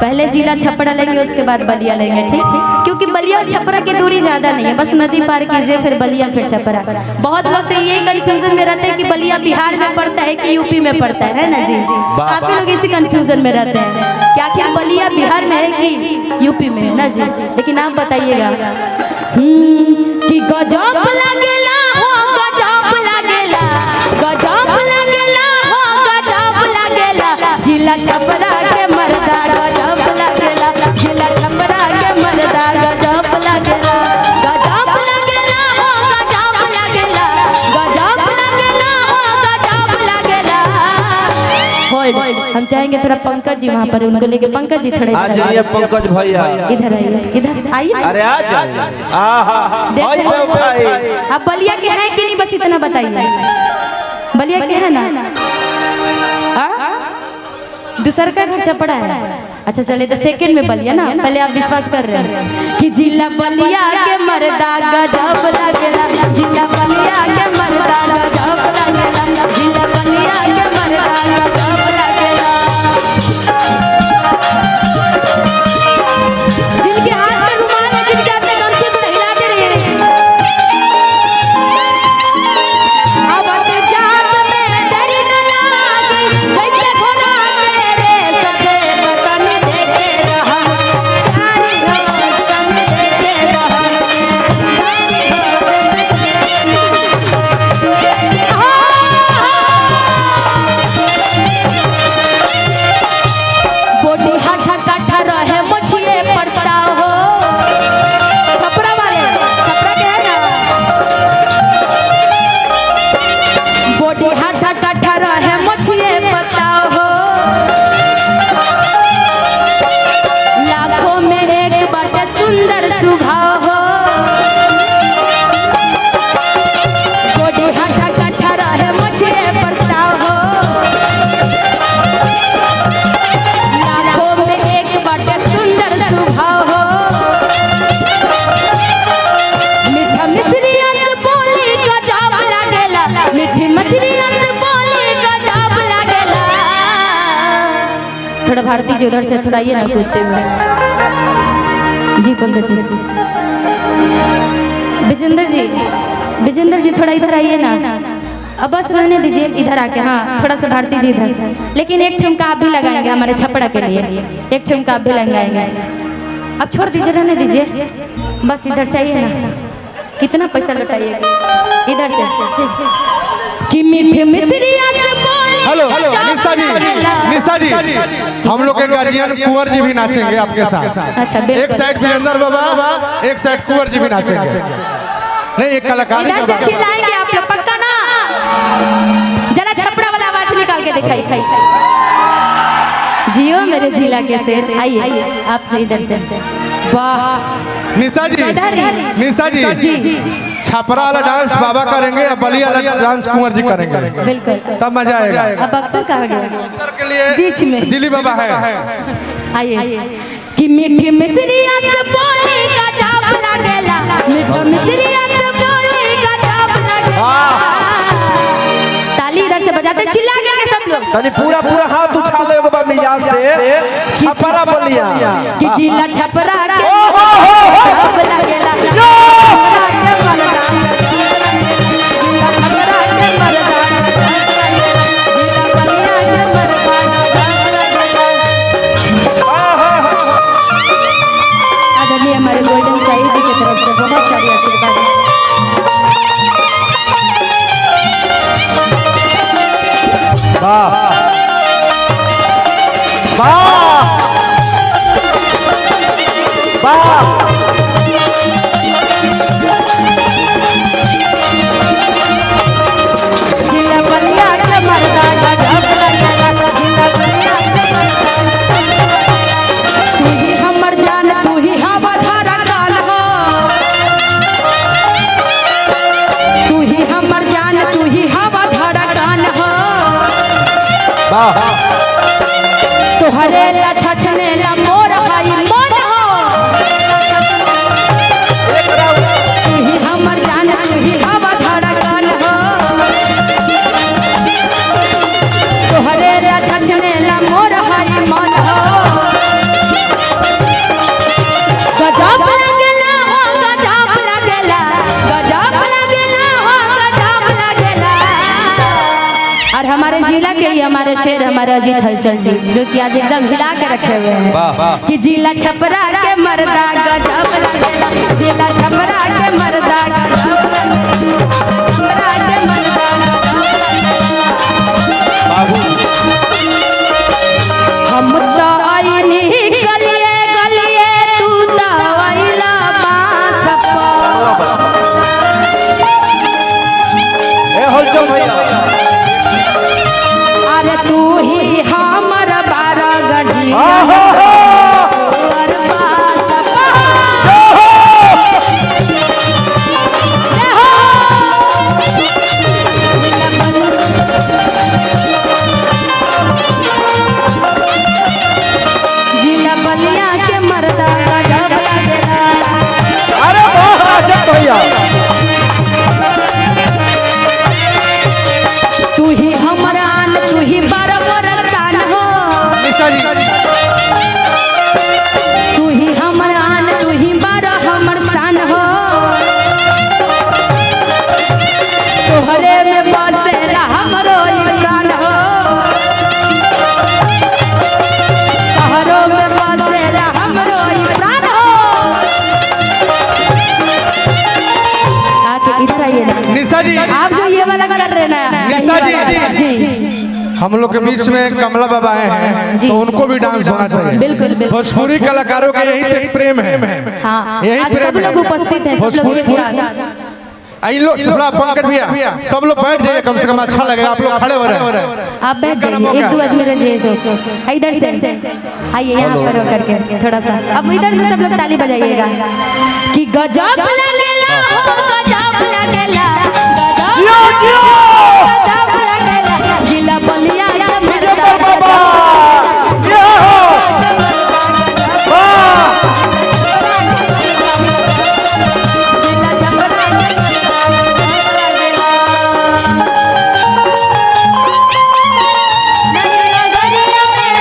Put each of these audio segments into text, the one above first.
पहले जिला छपरा लेंगे उसके बाद बलिया लेंगे, ठीक ठीक, क्योंकि बलिया और छपरा की दूरी ज्यादा नहीं है, बस नदी पार कीजिए फिर बलिया फिर छपरा। बहुत लोग तो यही कंफ्यूजन में रहते हैं कि बलिया बिहार में पड़ता है कि यूपी में पड़ता है ना जी। काफी लोग इसी कंफ्यूजन में रहते हैं कि आखिर बलिया बिहार में है कि यूपी में ना जी। लेकिन आप बताइएगा कि गजब लगेला हो, गजब लगेला, गजब लगेला हो, गजब लगेला, जिला छपरा के मर्दा गजब लगेला, जिला छपरा के मर्दा गजब लगेला, गजब लगेला हो, गजब लगेला, गजब लगेला हो, गजब लगेला। होल्ड, हम चाहेंगे थोड़ा पंकज जी वहाँ पर उनको लेके, पंकज जी थोड़ा आज ये पंकज भैया इधर आइए, इधर आइए। अरे आ जा, आप बलिया के हैं कि नहीं, बस इतना बताइए। बलिया के है ना? दूसरा का घर छपड़ा है। अच्छा चले तो सेकंड में बलिया ना, पहले आप विश्वास कर रहे हैं कि जिला बलिया के मर्दा गजब लगेला, जिला बलिया के मर्दा गजब लगेला, जिला बलिया के मर्दा गजब लगेला। जिनके हाथ में रुमाल है, जिनके हाथ में गमछे को हिलाते रहिए। आवत जात में डरी न लागे, जैसे घोड़ा तेरे सफेद तन देखे रहा, गाड़ी घोड़ा तन देखे रहा, गाड़ी बोटी हाथा काठा रहे मछिए पड़ता हो। छपरा वाले, छपरा के है ना? बोटी हाथा काठा रहे मछिए पड़ता हो, लाखों में एक बाटे सुंदर स्वभाव हो। बोटी हाथा काठा रहे मछिए पड़ता हो, लाखों में एक बाटे सुंदर स्वभाव हो। मीठा मिश्रिया से बोली गजब लगेला, मीठी मछलियां से बोली गजब लगेला। थोड़ा भारती जी उधर से थोड़ा ये ना कूदते हुए जी। पंकज जी, विजेंद्र जी थोड़ा इधर आइए ना, अब बस रहने दीजिए इधर आके। हाँ थोड़ा सा भारती जी इधर, लेकिन एक ठुमका आप भी लगाएंगे हमारे छपरा के लिए, एक ठुमका आप भी लगाएंगे। अब छोड़ दीजिए, रहने दीजिए, बस इधर से आइए ना। कितना पैसा लौटाइएगा इधर से, ठीक कि मीठे मिश्रिया से बोली। हेलो निशा जी, निशा जी, हम लोग के गार्जियन कुंवर जी भी नाचेंगे आपके साथ। अच्छा एक साइड वीरेंद्र बाबा, एक साइड कुंवर जी भी नाचेंगे। नहीं एक कलाकारी इधर से चिल्लाएंगे आप लोग, पक्का ना? जरा छपरा वाला आवाज निकाल के दिखाई। जियो मेरे जिला के शेर, आइए आपसे इधर से। वाह निशा जी, निशा जी, छपरा वाला डांस बाबा करेंगे या बलिया वाला डांस कुंवर जी करेंगे, बिल्कुल तब मजा आएगा। अब अक्सर कहा गया अक्सर के लिए बीच में दिल्ली बाबा है। आइए कि मीठी मिश्रिया से बोली गजब लगेला, मीठी मिश्रिया से बोली गजब लगेला। ताली इधर से बजाते चिल्ला के सब लोग, तनी पूरा पूरा हाथ उठा ले एक बार मिजाज से। छपरा बलिया कि जिला छपरा के गजब लगेला, छपरा के मर्दा, जिला छपरा के मर्दा, जिला बलिया के मर्दा गजब लगेला। आदरणीय हमारे गोल्डन साई जी की तरफ से बहुत सारी आशीर्वाद है। वाह वाह वाह। जिला बलिया के मर्दा गजब लगेला, जिला बलिया के मर्दा। तू ही हमर जान, तू ही हवा धारा कान हो, तू ही हमर जान, तू ही हवा धारा कान हो। वाह तोहरे ला छछने ला मोर हाई मन हो, शेर हमारे अजीत हलचल जी, जो कि आज एकदम हिला के रखे हुए हैं कि जिला छपरा के मर्दा गजब लगेला, जिला छपरा के मर्दा गजब छपरा के मर्दा हम तो आईनी गलिए गलिए तू तो आइला बांस पर। ए हलचल भैया अरे तू ही हमर बारा गजिया जिला बलिया के मर्दा गजब लगेला। अरे वाह राजन भैया तू ही हमर आन तू ही बारा बरसान हो, तू ही हमर आन तू ही बारा हमर शान हो, तोहरे में बसेला हमरो इंसान हो, तोहरो में बसेला हमरो इंसान हो। आके इधर आइए ना निशा जी, आप जो ये वाला कर रहे हैं ना निशा जी, जी हम लोग के बीच में कमला बाबा आए हैं जी। तो उनको भी डांस होना चाहिए। बिल्कुल बिल्कुल भोजपुरी कलाकारों का यही तक प्रेम है। हाँ यही आज प्रेम सब लोग है। उपस्थित हैं, सब लोग भोजपुरी एक साथ। इन लोग थोड़ा पंकज भैया सब लोग बैठ जाइए, कम से कम अच्छा लगेगा। आप लोग खड़े हो रहे हैं। आप बैठ जाइए, एक दो आदमी रह जाइए तो इधर से आइए यहाँ पर होकर के थोड़ा सा। अब इधर से सब लोग ताली बजाइएगा कि गजब लगेला हो गजब लगेला गजब लगेला जिला बलिया के मर्दा बाबा ये हो वाह जिला छपरा नगरिया गरिया में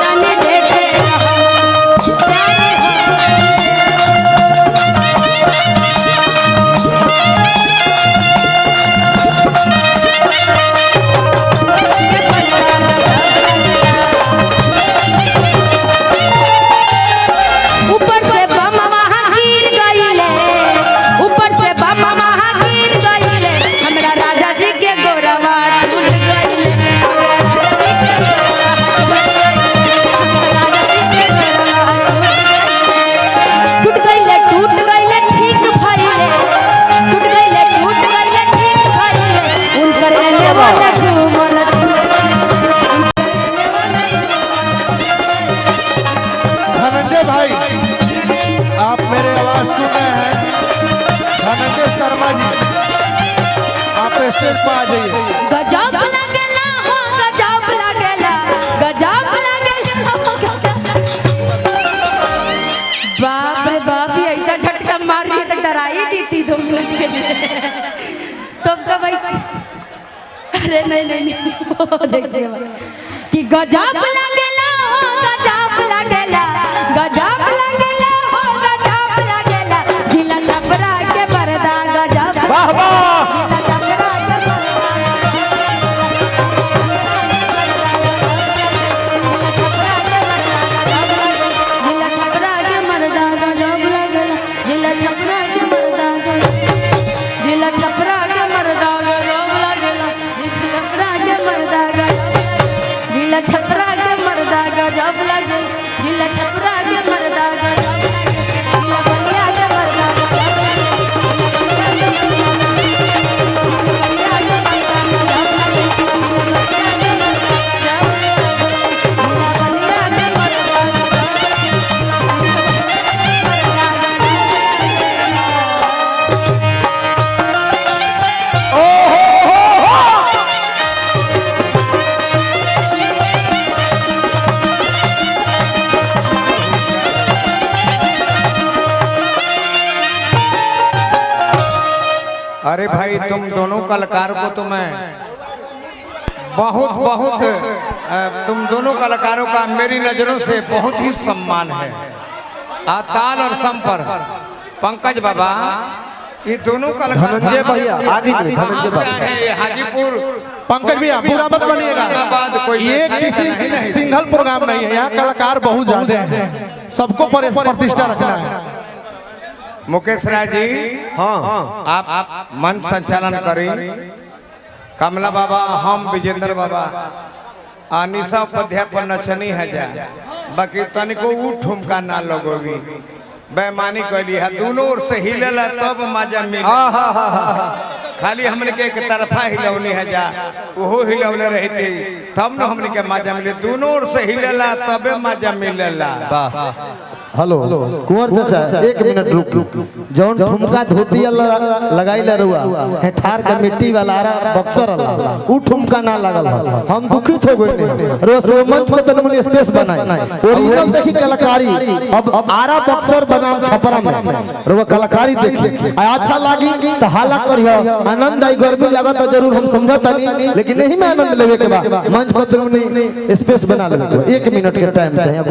तने देखे ऊपर से बम वहाँ गिर गईले, ऊपर से बम वहाँ गिर गईले, हमरा राजा जी के गोरवा टूट गईले, टूट गईले ठीक भइले, टूट गईले ठीक भइले, उनकर एने वाला घूमल धनंजय भाई, आप मेरे आवाज सुन रहे हैं? धनंजय शर्मा जी, आप स्टेज पर आ जाइए। गजब लगेला हो गजब लगेला गजब लगेला हो गजब। बाप रे बाप, ये ऐसा झटका मार रही है तो डरा ही दी थी 2 मिनट के लिए सबका वैसे। अरे नहीं वो देखिए कि गजब लगेला हो गजब लगेला गजब लगेला हो गजब लगेला जिला छपरा के मर्दा गजब वाह वाह जिला छपरा के जिला छपरा के मर्दा गजब लगेला जिला छपरा के मर्दा जिला छपरा के मर्दा गजब लगेला जिला छपरा के मर्दा गजब लगेला जिला छपरा के मर्दा गजब जिला बलिया के मर्दा अरे भाई तुम दोनों कलाकार को तो मैं बहुत बहुत तुम दोनों कलाकारों का मेरी नज़रों से बहुत ही सम्मान है। ताल और सम पर पंकज बाबा ये दोनों कलाकार धनंजय भैया आगे कहाँ धनंजय से भैया आए हैं? ये हाजीपुर पंकज भैया बुरा मत बनिएगा, ये किसी सिंगल प्रोग्राम नहीं है, यहाँ कलाकार बहुत ज्यादा हैं, सबको प्रतिष्ठा रखना है। मुकेश राय जी हाँ आप मंच संचालन करें। कमला बाबा, हम विजेंद्र बाबा, अनिशा उपाध्याय पर नचनी है जा, बाकी तनिको ऊ ठुमका ना लगोगी, बेमानी कैली है, दोनों ओर से हिलेला तब मजा मिले। खाली हमने के एक तरफा हिलौनी है जा, वो हिलौले रहते तब न हमने के मजा मिले, दोनों ओर से हिलेला तबे मजा मिलेला। हेलो कुंवर चाचा, एक मिनट रुक। जौन ठुमका धोती लगाई रुआ है ठार के मिट्टी वाला बक्सर वाला, उ ठुमका ना लगल, हम दुखित हो गए। रोमन में तनमनी स्पेस बनाई ओरिजिनल देखी कलाकारी, अब आरा बक्सर बनाम छपरा में रुआ कलाकारी देखी अच्छा लागी तो हाला करियो, आनंद आई, गर्मी लगा तो जरूर हम समझता नहीं, लेकिन नहीं में आनंद लेवे के बाद मंच पर तनमनी स्पेस बना ले। 1 मिनट के टाइम चाहिए।